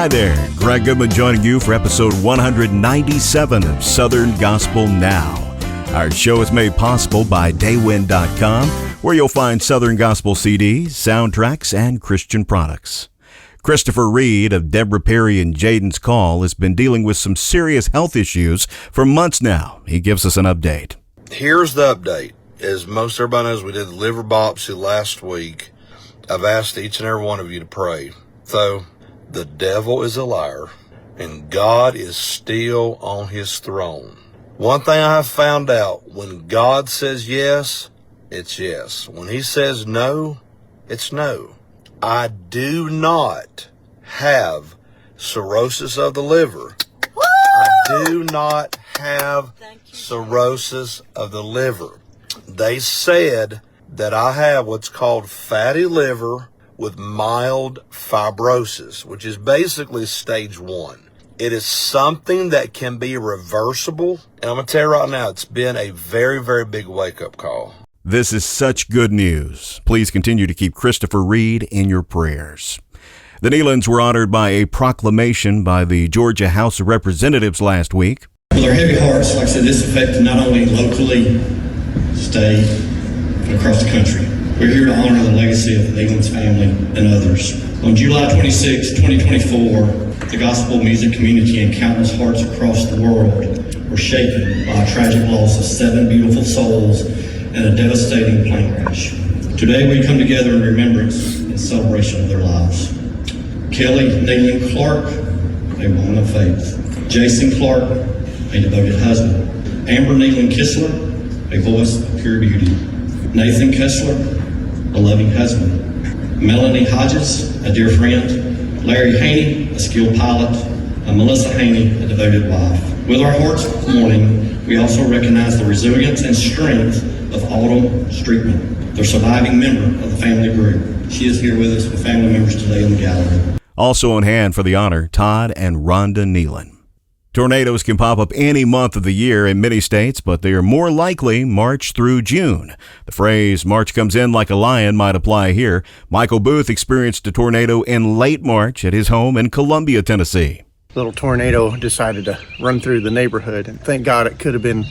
Hi there, Greg Goodman joining you for episode 197 of Southern Gospel Now. Our show is made possible by Daywind.com, where you'll find Southern Gospel CDs, soundtracks, and Christian products. Christopher Reed of Debra, Perry, and Jaden's Call has been dealing with some serious health issues for months now. He gives us an update. Here's the update. As most everybody knows, we did the liver biopsy last week. I've asked each and every one of you to pray. So, the devil is a liar, and God is still on his throne. One thing I have found out, when God says yes, it's yes. When he says no, it's no. I do not have cirrhosis of the liver. I do not have cirrhosis of the liver. They said that I have what's called fatty liver with mild fibrosis, which is basically stage 1. It is something that can be reversible. And I'm going to tell you right now, it's been a very, very big wake-up call. This is such good news. Please continue to keep Christopher Reed in your prayers. The Nelons were honored by a proclamation by the Georgia House of Representatives last week. With our heavy hearts, like I said, this affected not only locally, state, but across the country. We're here to honor the legacy of the Nelons family and others. On July 26, 2024, the gospel music community and countless hearts across the world were shaken by a tragic loss of 7 beautiful souls and a devastating plane crash. Today we come together in remembrance and celebration of their lives. Kelly Nelon Clark, a woman of faith. Jason Clark, a devoted husband. Amber Nelon Kistler, a voice of pure beauty. Nathan Kessler, a loving husband. Melanie Hodges, a dear friend. Larry Haney, a skilled pilot. And Melissa Haney, a devoted wife. With our hearts mourning, we also recognize the resilience and strength of Autumn Streetman, the surviving member of the family group. She is here with us with family members today in the gallery. Also on hand for the honor, Todd and Rhonda Nelon. Tornadoes can pop up any month of the year in many states, but they are more likely March through June. The phrase, March comes in like a lion, might apply here. Michael Booth experienced a tornado in late March at his home in Columbia, Tennessee. Little tornado decided to run through the neighborhood, and thank God it could have been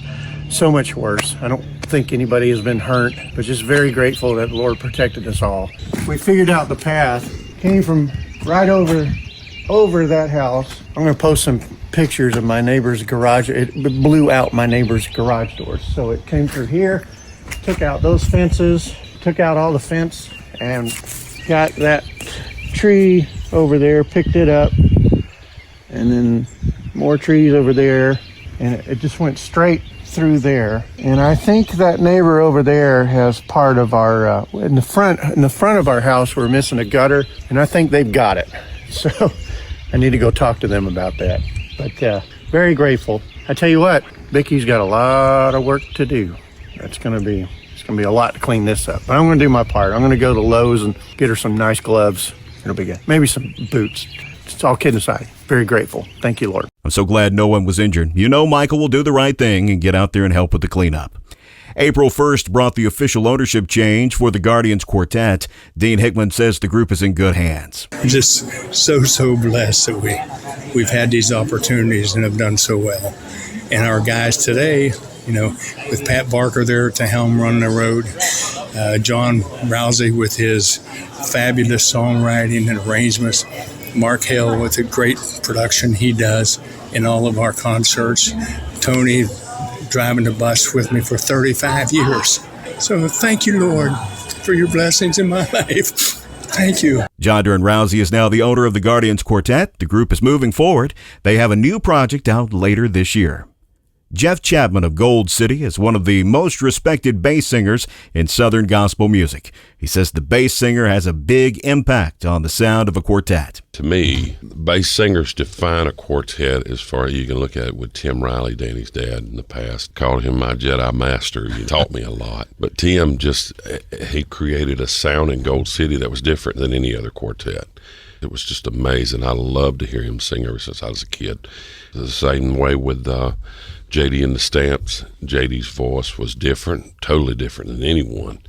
so much worse. I don't think anybody has been hurt, but just very grateful that the Lord protected us all. We figured out the path, came from right over that house. I'm going to post some pictures of my neighbor's garage. It blew out my neighbor's garage doors. So it came through here, took out those fences, took out all the fence, and got that tree over there, picked it up, and then more trees over there, and it just went straight through there. And I think that neighbor over there has part of our in the front of our house, we're missing a gutter, and I think they've got it. So I need to go talk to them about that. But very grateful. I tell you what, Vicky's got a lot of work to do. It's gonna be a lot to clean this up. But I'm gonna do my part. I'm gonna go to Lowe's and get her some nice gloves. It'll be good. Maybe some boots. It's all kidding aside. Very grateful. Thank you, Lord. I'm so glad no one was injured. You know Michael will do the right thing and get out there and help with the cleanup. April 1st brought the official ownership change for the Guardians Quartet. Dean Hickman says the group is in good hands. I'm just so blessed that we've had these opportunities and have done so well. And our guys today, with Pat Barker there at the helm running the road, John Rousey with his fabulous songwriting and arrangements, Mark Hale with the great production he does in all of our concerts, Tony driving the bus with me for 35 years. So thank you, Lord, for your blessings in my life. Thank you. John Rousey is now the owner of the Guardians Quartet. The group is moving forward. They have a new project out later this year. Jeff Chapman of Gold City is one of the most respected bass singers in Southern gospel music. He says the bass singer has a big impact on the sound of a quartet. To me, bass singers define a quartet as far as you can look at it with Tim Riley, Danny's dad in the past. Called him my Jedi master. He taught me a lot. But Tim he created a sound in Gold City that was different than any other quartet. It was just amazing. I loved to hear him sing ever since I was a kid. The same way with Jaden and the Stamps. JD's voice was different, totally different than anyone,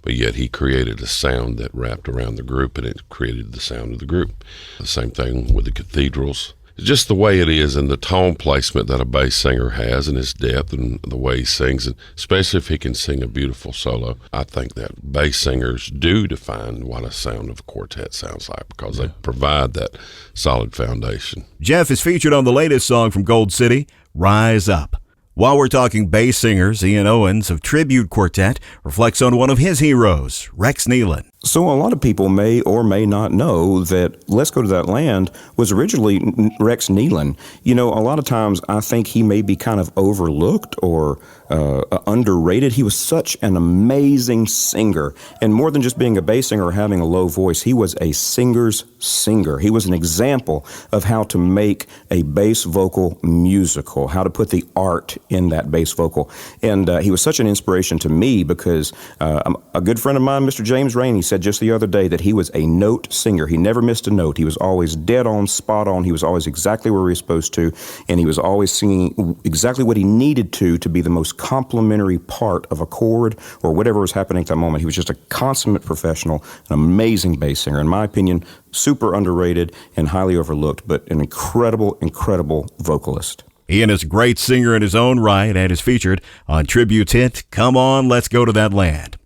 but yet he created a sound that wrapped around the group, and it created the sound of the group. The same thing with the Cathedrals. Just the way it is, and the tone placement that a bass singer has, and his depth and the way he sings, and especially if he can sing a beautiful solo. I think that bass singers do define what a sound of a quartet sounds like, because they provide that solid foundation. Jeff is featured on the latest song from Gold City, Rise Up. While we're talking bass singers, Ian Owens of Tribute Quartet reflects on one of his heroes, Rex Nelons. So a lot of people may or may not know that Let's Go to That Land was originally Rex Nelons. You know, a lot of times I think he may be kind of overlooked or underrated. He was such an amazing singer. And more than just being a bass singer or having a low voice, he was a singer's singer. He was an example of how to make a bass vocal musical, how to put the art in that bass vocal. And he was such an inspiration to me because a good friend of mine, Mr. James Rainey, said just the other day that he was a note singer. He never missed a note. He was always dead on, spot on. He was always exactly where he was supposed to, and he was always singing exactly what he needed to be the most complimentary part of a chord or whatever was happening at that moment. He was just a consummate professional, an amazing bass singer. In my opinion, super underrated and highly overlooked, but an incredible, incredible vocalist. Ian is a great singer in his own right and is featured on Tribute's hit, Come On, Let's Go to That Land.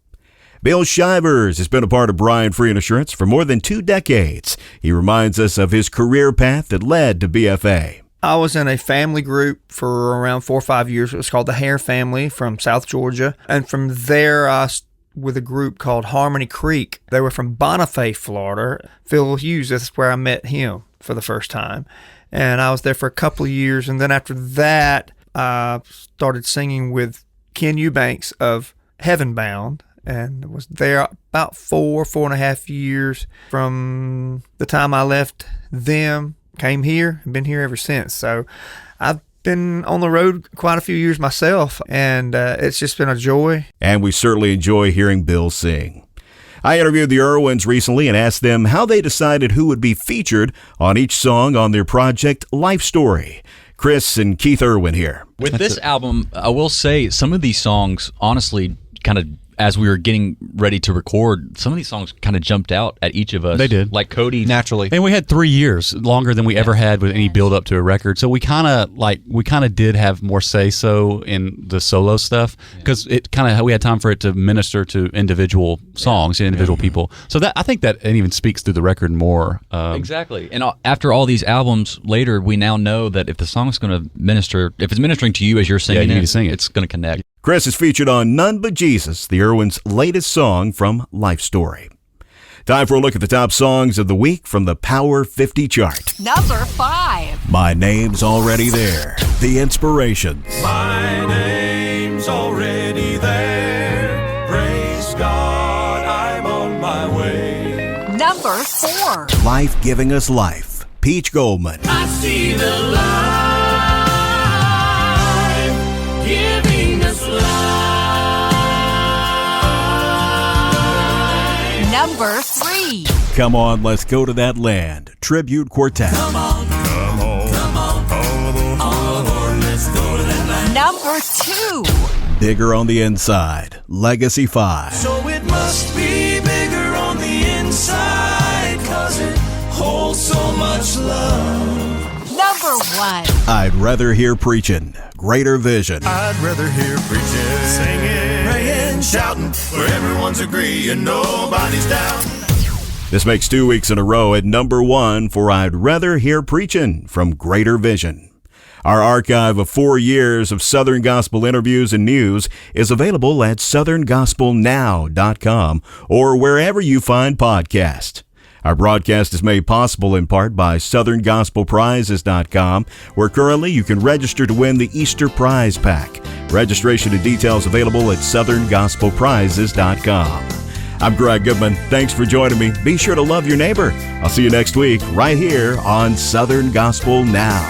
Bill Shivers has been a part of Bryan Free and Assurance for more than 2 decades. He reminds us of his career path that led to BFA. I was in a family group for around 4 or 5 years. It was called the Hare Family from South Georgia. And from there, I with a group called Harmony Creek. They were from Bonifay, Florida. Phil Hughes, that's where I met him for the first time. And I was there for a couple of years. And then after that, I started singing with Ken Eubanks of Heaven Bound. And was there about 4.5 years from the time I left them, came here, and been here ever since. So I've been on the road quite a few years myself, and it's just been a joy. And we certainly enjoy hearing Bill sing. I interviewed the Irwins recently and asked them how they decided who would be featured on each song on their project Life Story. Chris and Keith Irwin here. With this album, I will say some of these songs, honestly, kind of as we were getting ready to record, some of these songs kind of jumped out at each of us. They did. Like Cody. Naturally. And we had 3 years, longer than we ever had with any build up to a record. So we kind of did have more say-so in the solo stuff because we had time for it to minister to individual songs, individual people. So that I think that it even speaks through the record more. Exactly. And after all these albums later, we now know that if the song's going to minister, if it's ministering to you as you're singing you need to sing it. It's going to connect. Chris is featured on None But Jesus, the Irwins' latest song from Life Story. Time for a look at the top songs of the week from the Power 50 chart. Number 5. My Name's Already There, The Inspirations. My name's already there. Praise God, I'm on my way. Number 4. Life Giving Us Life, Peach Goldman. I see the light giving us life. Number 3. Come On, Let's Go to That Land, Tribute Quartet. Come on, come on, come on, all aboard, let's go to that land. Number 2. Bigger on the Inside, Legacy 5. So it must be bigger on the inside, 'cause it holds so much love. Number 1. I'd Rather Hear Preachin', Greater Vision. I'd rather hear preaching, singing, praying, shouting, where everyone's agreeing, nobody's down. This makes 2 weeks in a row at number 1 for I'd Rather Hear Preachin' from Greater Vision. Our archive of 4 years of Southern Gospel interviews and news is available at southerngospelnow.com or wherever you find podcasts. Our broadcast is made possible in part by southerngospelprizes.com, where currently you can register to win the Easter Prize Pack. Registration and details available at southerngospelprizes.com. I'm Greg Goodman. Thanks for joining me. Be sure to love your neighbor. I'll see you next week right here on Southern Gospel Now.